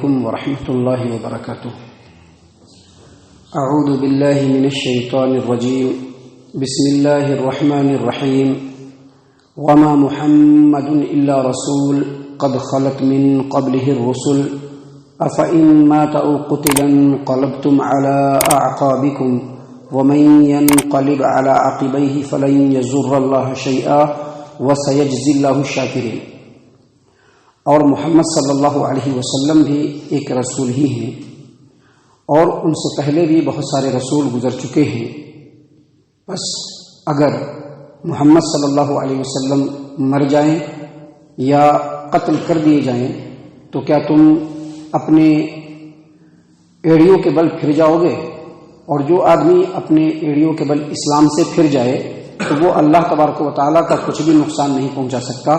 علیکم ورحمۃ اللہ وبرکاتہ۔ اعوذ باللہ من الشیطان الرجیم، بسم اللہ الرحمن الرحیم۔ وما محمد الا رسول قد خلت من قبله الرسل افإن مات او قتل انقلبتم على اعقابكم ومن ينقلب على عقبيه فلن يضر الله شيئا وسيجزي الله الشاكرين۔ اور محمد صلی اللہ علیہ وسلم بھی ایک رسول ہی ہیں، اور ان سے پہلے بھی بہت سارے رسول گزر چکے ہیں۔ بس اگر محمد صلی اللہ علیہ وسلم مر جائیں یا قتل کر دیے جائیں تو کیا تم اپنے ایڑیوں کے بل پھر جاؤ گے؟ اور جو آدمی اپنے ایڑیوں کے بل اسلام سے پھر جائے تو وہ اللہ تبارک و تعالیٰ کا کچھ بھی نقصان نہیں پہنچا سکتا،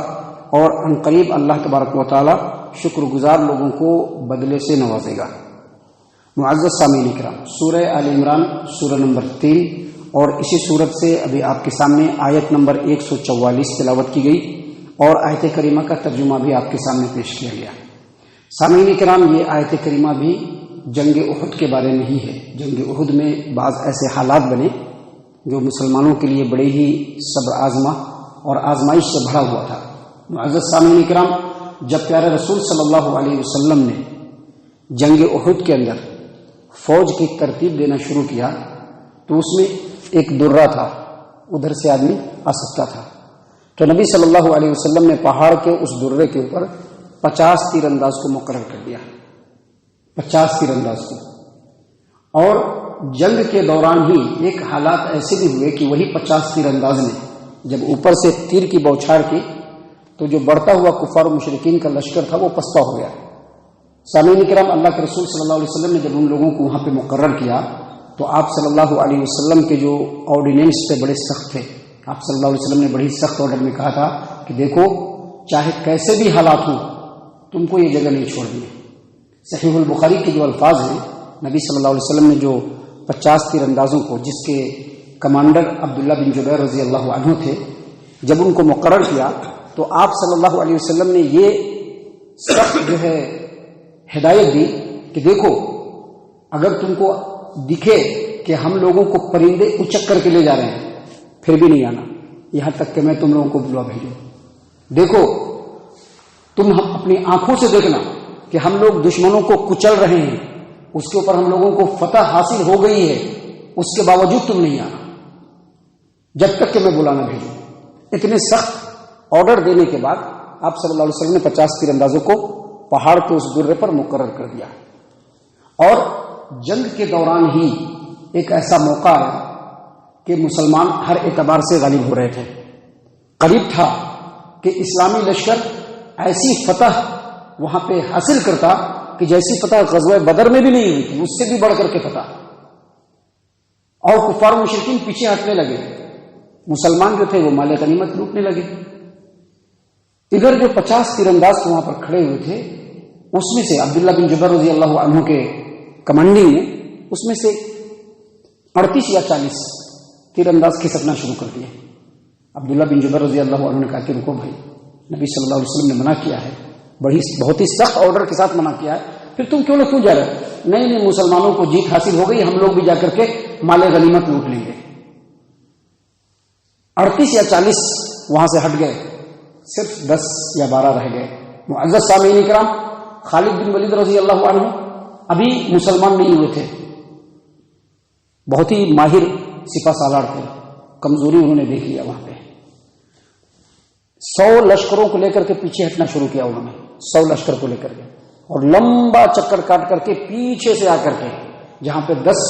اور عنقریب اللہ تبارک و تعالی شکر گزار لوگوں کو بدلے سے نوازے گا۔ معزز سامعین کرام، سورہ آل عمران سورہ نمبر 3 اور اسی صورت سے ابھی آپ کے سامنے آیت نمبر 144 تلاوت کی گئی، اور آیت کریمہ کا ترجمہ بھی آپ کے سامنے پیش کیا گیا۔ سامعین کرام، یہ آیت کریمہ بھی جنگ احد کے بارے میں ہی ہے۔ جنگ احد میں بعض ایسے حالات بنے جو مسلمانوں کے لیے بڑے ہی صبر آزما اور آزمائش سے بھرا ہوا تھا۔ معزز سامعین کرام، جب پیارے رسول صلی اللہ علیہ وسلم نے جنگ احد کے اندر فوج کی ترتیب دینا شروع کیا تو اس میں ایک درہ تھا، ادھر سے آدمی آ سکتا تھا، تو نبی صلی اللہ علیہ وسلم نے پہاڑ کے اس درے کے اوپر 50 تیر انداز کو مقرر کر دیا، 50 تیر انداز کو۔ اور جنگ کے دوران ہی ایک حالات ایسے بھی ہوئے کہ وہی 50 تیر انداز نے جب اوپر سے تیر کی بوچھار کی تو جو بڑھتا ہوا کفار و مشرکین کا لشکر تھا وہ پستہ ہو گیا۔ سامعین کرام، اللہ کے رسول صلی اللہ علیہ وسلم نے جب ان لوگوں کو وہاں پہ مقرر کیا تو آپ صلی اللہ علیہ وسلم کے جو آرڈیننس تھے بڑے سخت تھے۔ آپ صلی اللہ علیہ وسلم نے بڑی سخت آرڈر میں کہا تھا کہ دیکھو، چاہے کیسے بھی حالات ہوں تم کو یہ جگہ نہیں چھوڑنی ہے۔ صحیح البخاری کے جو الفاظ ہیں، نبی صلی اللہ علیہ وسلم نے جو 50 تیر اندازوں کو، جس کے کمانڈر عبداللہ بن جبیر رضی اللہ عنہ تھے، جب ان کو مقرر کیا تو آپ صلی اللہ علیہ وسلم نے یہ سخت جو ہے ہدایت دی کہ دیکھو، اگر تم کو دکھے کہ ہم لوگوں کو پرندے اچک کر کے لے جا رہے ہیں پھر بھی نہیں آنا، یہاں تک کہ میں تم لوگوں کو بلوا بھیجوں۔ دیکھو، تم اپنی آنکھوں سے دیکھنا کہ ہم لوگ دشمنوں کو کچل رہے ہیں، اس کے اوپر ہم لوگوں کو فتح حاصل ہو گئی ہے، اس کے باوجود تم نہیں آنا جب تک کہ میں بلانا بھیجوں۔ اتنے سخت آرڈر دینے کے بعد آپ صلی اللہ علیہ وسلم نے 50 تیر اندازوں کو پہاڑ کے اس درے پر مقرر کر دیا۔ اور جنگ کے دوران ہی ایک ایسا موقع آیا کہ مسلمان ہر اعتبار سے غالب ہو رہے تھے۔ قریب تھا کہ اسلامی لشکر ایسی فتح وہاں پہ حاصل کرتا کہ جیسی فتح غزوہ بدر میں بھی نہیں ہوئی تھی، اس سے بھی بڑھ کر کے فتح، اور کفار و مشرکین پیچھے ہٹنے لگے، مسلمان جو تھے وہ مال غنیمت لوٹنے لگے۔ ادھر جو 50 تیر انداز وہاں پر کھڑے ہوئے تھے، اس میں سے عبداللہ بن جبیر رضی اللہ عنہ کے کمانڈنگ نے اس میں سے 38 یا 40 تیر انداز کھسکنا شروع کر دیے۔ عبداللہ بن جبیر رضی اللہ عنہ نے کہا کہ رکو بھائی، نبی صلی اللہ علیہ وسلم نے منع کیا ہے، بہت ہی سخت آرڈر کے ساتھ منع کیا ہے، پھر تم کیوں جا رہے؟ نہیں، مسلمانوں کو جیت حاصل ہو گئی، ہم لوگ بھی جا کر کے مال غنیمت لوٹ لیں گے۔ 38 یا 40 وہاں سے ہٹ گئے، صرف 10 یا 12 رہ گئے۔ معزز سامعین کرام، خالد بن ولید رضی اللہ عنہ ابھی مسلمان نہیں ہوئے تھے، بہت ہی ماہر سپہ سالار تھے، کمزوری انہوں نے دیکھ لیا وہاں پہ۔ 100 لشکروں کو لے کر کے پیچھے ہٹنا شروع کیا انہوں نے، 100 لشکر کو لے کر کے، اور لمبا چکر کاٹ کر کے پیچھے سے آ کر کے جہاں پہ 10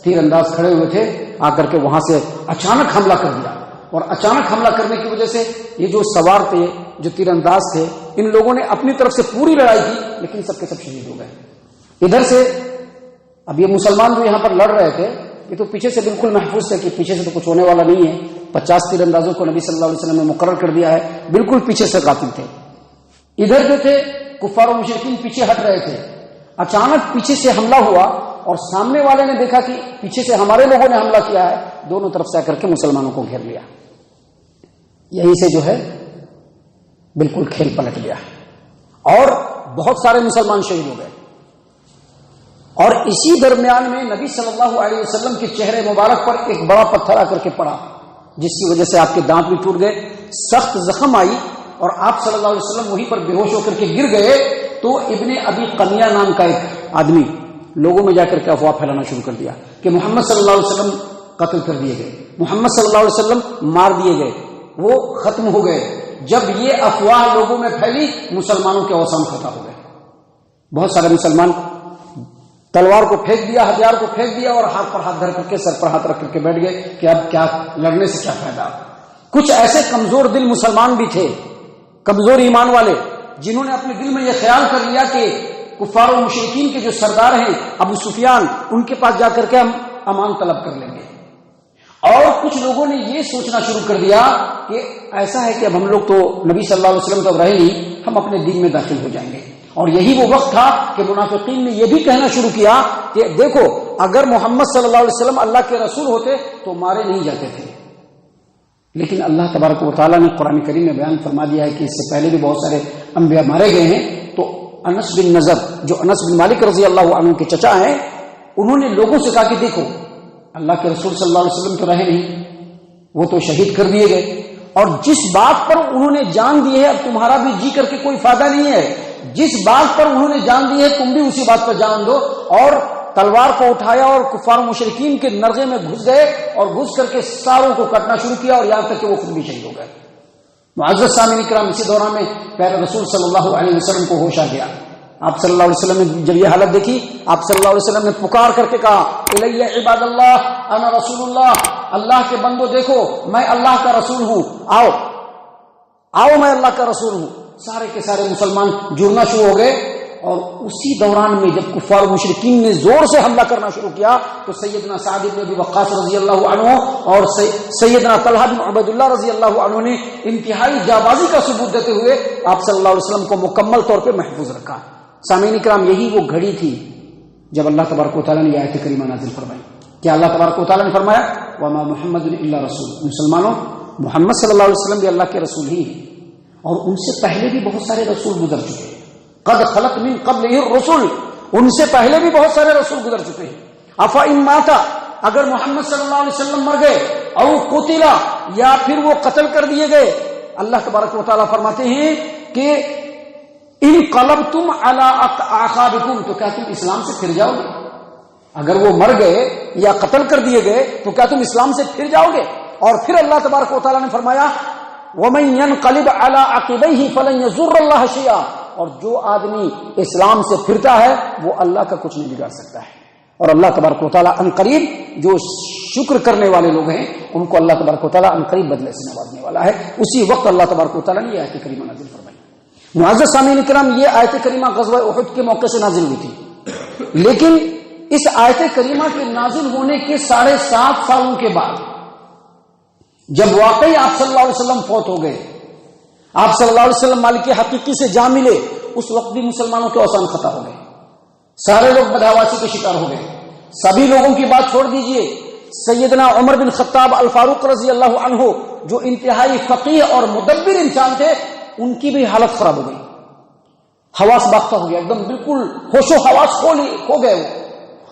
تیر انداز کھڑے ہوئے تھے، آ کر کے وہاں سے اچانک حملہ کر دیا۔ اور اچانک حملہ کرنے کی وجہ سے یہ جو سوار تھے، جو تیر انداز تھے، ان لوگوں نے اپنی طرف سے پوری لڑائی کی، لیکن سب کے سب شہید ہو گئے۔ ادھر سے اب یہ مسلمان جو یہاں پر لڑ رہے تھے، یہ تو پیچھے سے بالکل محفوظ تھے کہ پیچھے سے تو کچھ ہونے والا نہیں ہے، 50 تیر اندازوں کو نبی صلی اللہ علیہ وسلم نے مقرر کر دیا ہے، بالکل پیچھے سے قاتل تھے۔ ادھر جو تھے کفار و مشرکین پیچھے ہٹ رہے تھے، اچانک پیچھے سے حملہ ہوا، اور سامنے والے نے دیکھا کہ پیچھے سے ہمارے لوگوں نے حملہ کیا ہے، دونوں طرف سے آ کر کے مسلمانوں کو گھیر لیا۔ یہیں سے جو ہے بالکل کھیل پلٹ گیا، اور بہت سارے مسلمان شہید ہو گئے، اور اسی درمیان میں نبی صلی اللہ علیہ وسلم کے چہرے مبارک پر ایک بڑا پتھر آ کر کے پڑا، جس کی وجہ سے آپ کے دانت بھی ٹوٹ گئے، سخت زخم آئی اور آپ صلی اللہ علیہ وسلم وہیں پر بے ہوش ہو کر کے گر گئے. تو ابن ابی قمیہ نام کا ایک آدمی لوگوں میں جا کر کے افواہ پھیلانا شروع کر دیا کہ محمد صلی اللہ علیہ وسلم قتل کر دیے گئے، محمد صلی اللہ علیہ وسلم مار دیے گئے، وہ ختم ہو گئے. جب یہ افواہ لوگوں میں پھیلی مسلمانوں کے اوسان فتح ہو گئے. بہت سارے مسلمان تلوار کو پھینک دیا، ہتھیار کو پھینک دیا اور ہاتھ پر ہاتھ دھر کر کے سر پر ہاتھ رکھ کر کے بیٹھ گئے کہ اب کیا لڑنے سے کیا فائدہ. کچھ ایسے کمزور دل مسلمان بھی تھے، کمزور ایمان والے، جنہوں نے اپنے دل میں یہ خیال کر لیا کہ کفار و مشرکین کے جو سردار ہیں ابو سفیان، ان کے پاس جا کر کے ہم امان طلب کر لیں گے. اور کچھ لوگوں نے یہ سوچنا شروع کر دیا کہ ایسا ہے کہ اب ہم لوگ تو نبی صلی اللہ علیہ وسلم تو اب رہے نہیں، ہم اپنے دین میں داخل ہو جائیں گے. اور یہی وہ وقت تھا کہ منافقین نے یہ بھی کہنا شروع کیا کہ دیکھو اگر محمد صلی اللہ علیہ وسلم اللہ کے رسول ہوتے تو مارے نہیں جاتے تھے. لیکن اللہ تبارک و تعالیٰ نے قرآن کریم میں بیان فرما دیا ہے کہ اس سے پہلے بھی بہت سارے انبیاء مارے گئے ہیں. تو انس بن نضر جو انس بن مالک رضی اللہ عنہ کے چچا ہیں، انہوں نے لوگوں سے کہا کہ دیکھو اللہ کے رسول صلی اللہ علیہ وسلم تو رہے نہیں، وہ تو شہید کر دیے گئے، اور جس بات پر انہوں نے جان دی ہے اب تمہارا بھی جی کر کے کوئی فائدہ نہیں ہے. جس بات پر انہوں نے جان دی ہے تم بھی اسی بات پر جان دو. اور تلوار کو اٹھایا اور کفار و مشرکین کے نرغے میں گھس گئے اور گھس کر کے ساروں کو کٹنا شروع کیا اور یہاں تک کہ وہ خود بھی شہید ہو گئے. معزز سامعین کرام، اسی دوران میں پیارے رسول صلی اللہ علیہ وسلم کو ہوش آ گیا. آپ صلی اللہ علیہ وسلم نے جب یہ حالت دیکھی، آپ صلی اللہ علیہ وسلم نے پکار کر کے کہا الی عباد اللہ انا رسول اللہ، اللہ کے بندو دیکھو میں اللہ کا رسول ہوں، آؤ آؤ میں اللہ کا رسول ہوں. سارے کے سارے مسلمان جڑنا شروع ہو گئے. اور اسی دوران میں جب کفار و مشرکین نے زور سے حملہ کرنا شروع کیا تو سیدنا سعد بن ابی وقاص رضی اللہ عنہ اور سیدنا طلحہ بن عبید اللہ رضی اللہ عنہ نے انتہائی جانبازی کا ثبوت دیتے ہوئے آپ صلی اللہ علیہ وسلم کو مکمل طور پہ محفوظ رکھا. سامعین کرام، یہی وہ گھڑی تھی جب اللہ تبارک و تعالیٰ نے یہ آیت کریمہ نازل فرمائی. کیا اللہ تبارک و تعالیٰ نے فرمایا وما محمد الا رسول، مسلمانوں محمد صلی اللہ علیہ وسلم بھی اللہ کے رسول ہی ہیں، اور ان سے پہلے بھی بہت سارے رسول گزر چکے ہیں. قد خلق من قبلہ الرسل، ان سے پہلے بھی بہت سارے رسول گزر چکے ہیں. افا ان ماتا، اگر محمد صلی اللہ علیہ وسلم مر گئے، او قتلا، یا پھر وہ قتل کر دیے گئے، اللہ تبارک و تعالیٰ فرماتے ہیں کہ انقلبتم علی اعقابکم، تو کیا تم اسلام سے پھر جاؤ گے؟ اگر وہ مر گئے یا قتل کر دیے گئے تو کیا تم اسلام سے پھر جاؤ گے؟ اور پھر اللہ تبارک و تعالیٰ نے فرمایا وَمَن يَنْقَلِبْ عَلَىٰ عَقِبَيْهِ فَلَن يَضُرَّ اللَّهَ شَيْئًا، اور جو آدمی اسلام سے پھرتا ہے وہ اللہ کا کچھ نہیں بگاڑ سکتا ہے. اور اللہ تبارک و تعالیٰ عنقریب جو شکر کرنے والے لوگ ہیں ان کو اللہ تبارک و تعالیٰ عنقریب بدلے سے نوازنے والا ہے. اسی وقت اللہ تبارک و تعالیٰ نے یہ آیت کریمہ نازل فرمائی. معزز سامعین کرام، یہ آیت کریمہ غزوہ احد کے موقع سے نازل ہوئی تھی، لیکن اس آیت کریمہ کے نازل ہونے کے 7.5 سالوں کے بعد جب واقعی آپ صلی اللہ علیہ وسلم فوت ہو گئے، آپ صلی اللہ علیہ وسلم مالک حقیقی سے جا ملے، اس وقت بھی مسلمانوں کے اوسان خطا ہو گئے. سارے لوگ بدحواسی کے شکار ہو گئے. سبھی لوگوں کی بات چھوڑ دیجئے، سیدنا عمر بن خطاب الفاروق رضی اللہ عنہ جو انتہائی فقیہ اور مدبر انسان تھے، ان کی بھی حالت خراب ہو گئی. حواس باختہ ہو گیا، ایک دم بالکل ہوش و حواس کھو گئے وہ،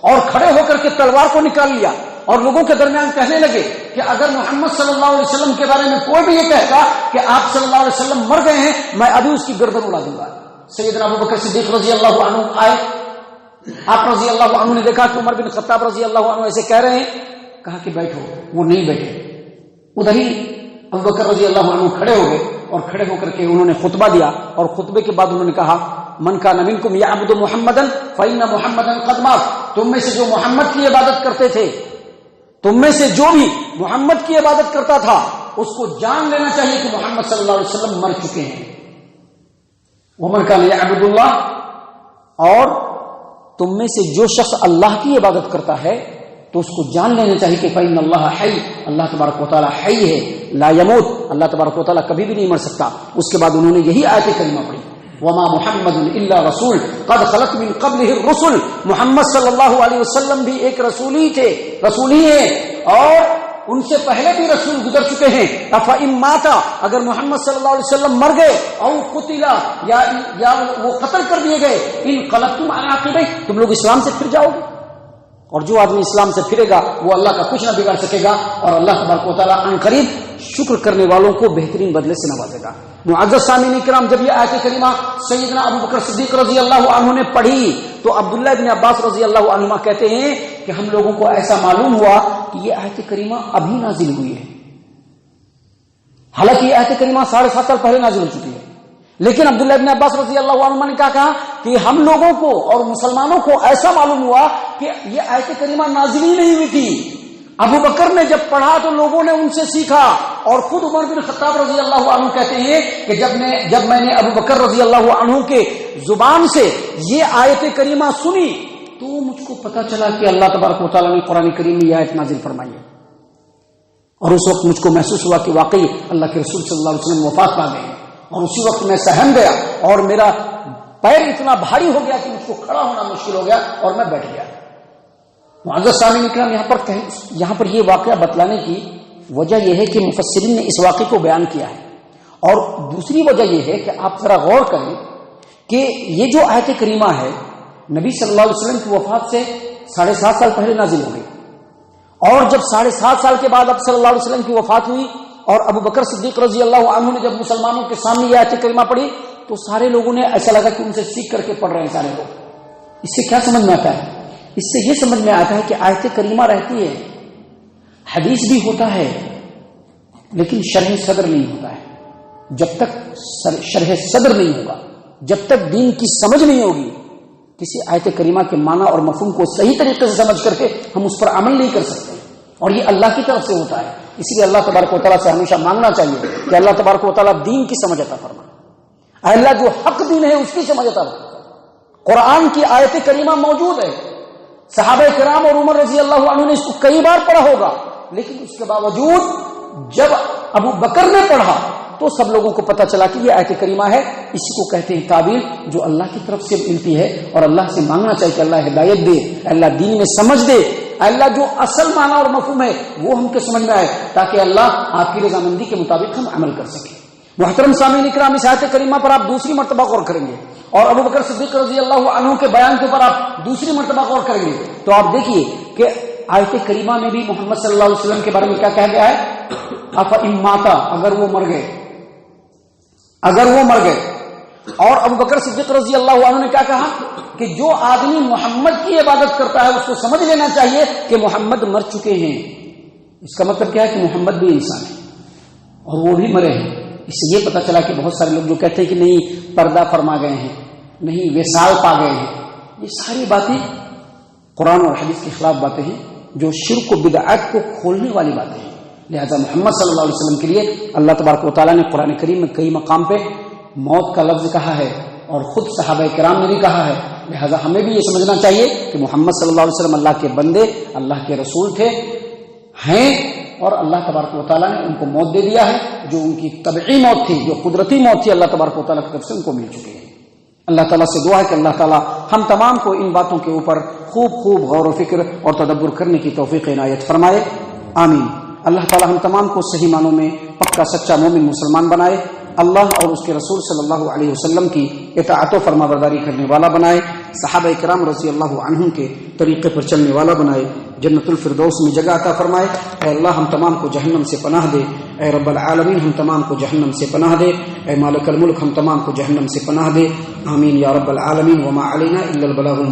اور کھڑے ہو کر کے تلوار کو نکال لیا اور لوگوں کے درمیان کہنے لگے کہ اگر محمد صلی اللہ علیہ وسلم کے بارے میں کوئی بھی یہ کہتا کہ آپ صلی اللہ علیہ وسلم مر گئے ہیں، میں ابھی اس کی گردن اڑا دوں گا. سیدنا ابو بکر صدیق رضی اللہ عنہ آئے، آپ رضی اللہ عنہ نے دیکھا کہ عمر بن خطاب رضی اللہ عنہ ایسے کہہ رہے ہیں، کہا کہ بیٹھو. وہ نہیں بیٹھے، ادھر ہی ابو بکر رضی اللہ عنہ کھڑے ہو گئے اور کھڑے ہو کر کے انہوں نے خطبہ دیا، اور خطبے کے بعد انہوں نے کہا من کان منکم یعبد محمدا فإن محمدا قد مات، تم میں سے جو محمد کی عبادت کرتے تھے، تم میں سے جو بھی محمد کی عبادت کرتا تھا، اس کو جان لینا چاہیے کہ محمد صلی اللہ علیہ وسلم مر چکے ہیں. ومن کان یعبد اللہ، اور تم میں سے جو شخص اللہ کی عبادت کرتا ہے تو اس کو جان لینا چاہیے کہ فإن اللہ حی، اللہ تبارک و تعالیٰ حی ہے، لا یموت، اللہ تبارک و تعالیٰ کبھی بھی نہیں مر سکتا. اس کے بعد انہوں نے یہی آیت کریمہ پڑھی وما محمد الا رسول قد خلت من قبلہ الرسل، محمد صلی اللہ علیہ وسلم بھی ایک رسول ہی تھے، رسول ہی ہیں، اور ان سے پہلے بھی رسول گزر چکے ہیں. افإن مات، اگر محمد صلی اللہ علیہ وسلم مر گئے، او قتل، یا وہ قتل کر دیے گئے، انقلبتم علی عقبیکم، تم لوگ اسلام سے پھر جاؤ گے. اور جو آدمی اسلام سے پھرے گا وہ اللہ کا کچھ نہ بگاڑ سکے گا، اور اللہ تبارک و تعالیٰ عنقریب قریب شکر کرنے والوں کو بہترین بدلے سے نوازے گا. معزز سامعین کرام، جب یہ آیت کریمہ سیدنا ابو بکر صدیق رضی اللہ عنہ نے پڑھی تو عبداللہ بن عباس رضی اللہ عنہما کہتے ہیں کہ ہم لوگوں کو ایسا معلوم ہوا کہ یہ آیت کریمہ ابھی نازل ہوئی ہے، حالانکہ یہ آیت کریمہ 7.5 سال پہلے نازل ہو چکی ہے. لیکن عبداللہ بن عباس رضی اللہ عنہ نے کیا کہا کہ ہم لوگوں کو اور مسلمانوں کو ایسا معلوم ہوا کہ یہ آیت کریمہ نازل ہی نہیں ہوئی تھی. ابو بکر نے جب پڑھا تو لوگوں نے ان سے سیکھا، اور خود عمر بن خطاب رضی اللہ عنہ کہتے ہیں کہ جب میں نے ابو بکر رضی اللہ عنہ کے زبان سے یہ آیت کریمہ سنی تو مجھ کو پتا چلا کہ اللہ تبارک و تعالیٰ نے قرآن کریم میں یہ آیت نازل فرمائی ہے. اور اس وقت مجھ کو محسوس ہوا کہ واقعی اللہ کے رسول صلی اللہ علیہ وسلم وفات پا گئے. اور اسی وقت میں سہم گیا اور میرا پیر اتنا بھاری ہو گیا کہ مجھ کو کھڑا ہونا مشکل ہو گیا اور میں بیٹھ گیا. معزز سامعین کرام، یہاں پر یہ واقعہ بتلانے کی وجہ یہ ہے کہ مفسرین نے اس واقعے کو بیان کیا ہے، اور دوسری وجہ یہ ہے کہ آپ ذرا غور کریں کہ یہ جو آیت کریمہ ہے نبی صلی اللہ علیہ وسلم کی وفات سے 7.5 سال پہلے نازل ہو گئی، اور جب 7.5 سال کے بعد اب صلی اللہ علیہ وسلم کی وفات ہوئی اور ابو بکر صدیق رضی اللہ عنہ نے جب مسلمانوں کے سامنے یہ آیت کریمہ پڑھی تو سارے لوگوں نے ایسا لگا کہ ان سے سیکھ کر کے پڑھ رہے ہیں سارے لوگ. اس سے کیا سمجھ میں آتا ہے؟ اس سے یہ سمجھ میں آتا ہے کہ آیت کریمہ رہتی ہے، حدیث بھی ہوتا ہے، لیکن شرح صدر نہیں ہوتا ہے. جب تک شرح صدر نہیں ہوگا، جب تک دین کی سمجھ نہیں ہوگی، کسی آیت کریمہ کے معنی اور مفہوم کو صحیح طریقے سے سمجھ کر کے ہم اس پر عمل نہیں کر سکتے. اور یہ اللہ کی طرف سے ہوتا ہے. اسی لیے اللہ تبارک و تعالیٰ سے ہمیشہ مانگنا چاہیے کہ اللہ تبارک و تعالیٰ دین کی سمجھ عطا فرمائے. اللہ جو حق دین ہے اس کی سمجھ عطا فرمائے. قرآن کی آیت کریمہ موجود ہے، صحابہ کرام اور عمر رضی اللہ عنہ نے اس کو کئی بار پڑھا ہوگا، لیکن اس کے باوجود جب ابو بکر نے پڑھا تو سب لوگوں کو پتا چلا کہ یہ آیت کریمہ ہے. اسی کو کہتے ہیں تعبیر، جو اللہ کی طرف سے ملتی ہے. اور اللہ سے مانگنا چاہیے کہ اللہ ہدایت دے، اللہ دین میں سمجھ دے، اللہ جو اصل معنی اور مفہوم ہے وہ ہم کے سمجھ میں آئے، تاکہ اللہ آپ کی رضامندی کے مطابق ہم عمل کر سکیں. محترم سامعین کرام، اس آیت کریمہ پر آپ دوسری مرتبہ غور کریں گے، اور ابو بکر صدیق رضی اللہ عنہ کے بیان کے اوپر آپ دوسری مرتبہ غور کریں گے تو آپ دیکھیے کہ آیت کریمہ میں بھی محمد صلی اللہ علیہ وسلم کے بارے میں کیا کہا گیا ہے؟ افإن مات، اگر وہ مر گئے. اور ابو بکر صدیق رضی اللہ عنہ نے کیا کہا کہ جو آدمی محمد کی عبادت کرتا ہے اس کو سمجھ لینا چاہیے کہ محمد مر چکے ہیں. اس کا مطلب کیا ہے کہ محمد بھی انسان ہے اور وہ بھی مرے ہیں. اس سے یہ پتا چلا کہ بہت سارے لوگ جو کہتے ہیں کہ نہیں پردہ فرما گئے ہیں، نہیں وصال پا گئے ہیں، یہ ساری باتیں قرآن اور حدیث کے خلاف باتیں ہیں، جو شرک و بدعت کو کھولنے والی باتیں ہیں. لہذا محمد صلی اللہ علیہ وسلم کے لیے اللہ تبارک و تعالیٰ نے قرآن کریم میں کئی مقام پہ موت کا لفظ کہا ہے، اور خود صحابہ کرام نے بھی کہا ہے. لہذا ہمیں بھی یہ سمجھنا چاہیے کہ محمد صلی اللہ علیہ وسلم اللہ کے بندے، اللہ کے رسول تھے، ہیں، اور اللہ تبارک و تعالیٰ نے ان کو موت دے دیا ہے جو ان کی طبعی موت تھی، جو قدرتی موت تھی، اللہ تبارک و تعالیٰ کی طرف سے ان کو مل چکی ہے. اللہ تعالیٰ سے دعا ہے کہ اللہ تعالیٰ ہم تمام کو ان باتوں کے اوپر خوب غور و فکر اور تدبر کرنے کی توفیق عنایت فرمائے. آمین. اللہ تعالیٰ ہم تمام کو صحیح معنوں میں پکا سچا مومن مسلمان بنائے. اللہ اور اس کے رسول صلی اللہ علیہ وسلم کی اطاعت و فرما برداری کرنے والا بنائے. صحابہ کرام رضی اللہ عنہم کے طریقے پر چلنے والا بنائے. جنت الفردوس میں جگہ عطا فرمائے. اے اللہ ہم تمام کو جہنم سے پناہ دے. اے رب العالمین ہم تمام کو جہنم سے پناہ دے. اے مالک الملک ہم تمام کو جہنم سے پناہ دے. آمین یا رب العالمین. وما علینا الا البلاغ.